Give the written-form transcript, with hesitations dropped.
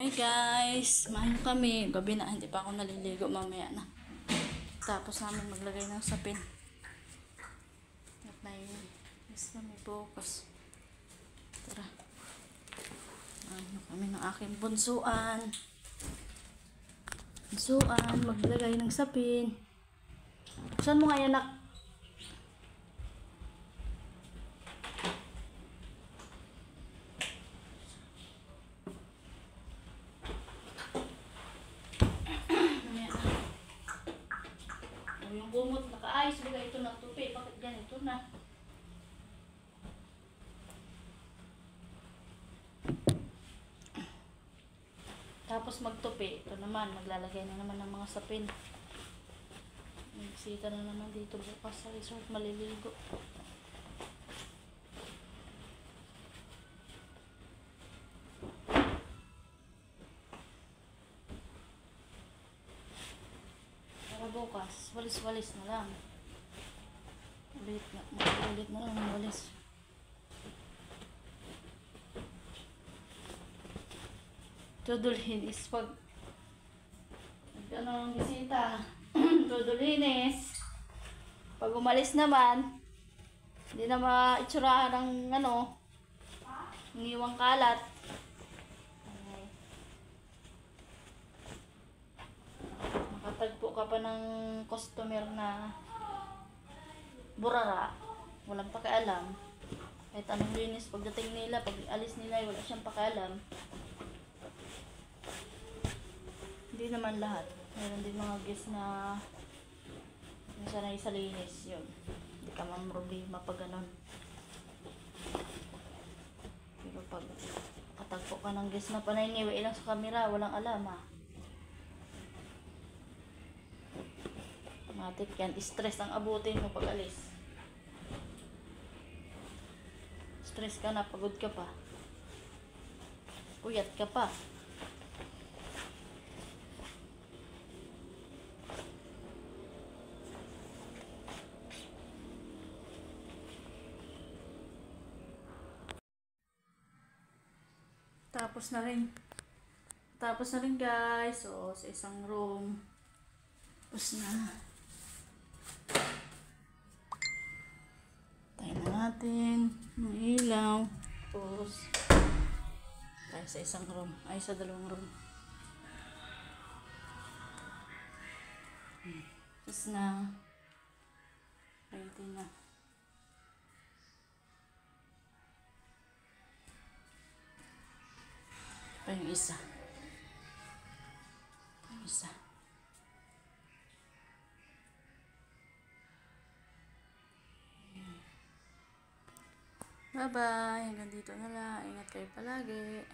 Hey guys, mahin kami. Gabi na, hindi pa ako naliligo, mamaya na. Tapos namin maglagay ng sapin. At yes na may bukas. Tara. Ano kami ng aking bunsuan. Maglagay ng sapin. Saan mo nga yan, anak? Yung bumot nakaayos, baga ito na tupi. Bakit ganito na? Tapos magtupi. Ito naman, maglalagay na naman ng mga sapin. Magsita na naman dito bukas sa resort, maliligo. Para bukas, walis-walis na lang. Ulit na lang walis. Tudulhin is pag ano ang bisita. Tudulhinis. Pag umalis naman, hindi na maitsurahan ng ano, iniwang kalat. Makatagpo ka pa ng customer na burara. Walang pakialam. Kahit anong linis pagdating nila, pag alis nila, wala siyang pakialam. Hindi naman lahat. Meron din mga guests na sanay sa linis. Yun. Hindi ka mang problema pag ganun. Pero pag katagpo ka ng guest na panay niwi lang sa camera, walang alam ha. Matik yan. Stress ang abutin mo pag alis. Stress ka na, pagod ka pa. Puyat ka pa. Tapos na rin guys. So, sa isang room. Tapos na. Tayo na natin. Ang ilaw. Tapos, tayo sa isang room. Ay, sa dalawang room. Tapos na. Ready na. Pa yung isa. Bye-bye. Hanggang dito na lang. Ingat kayo palagi.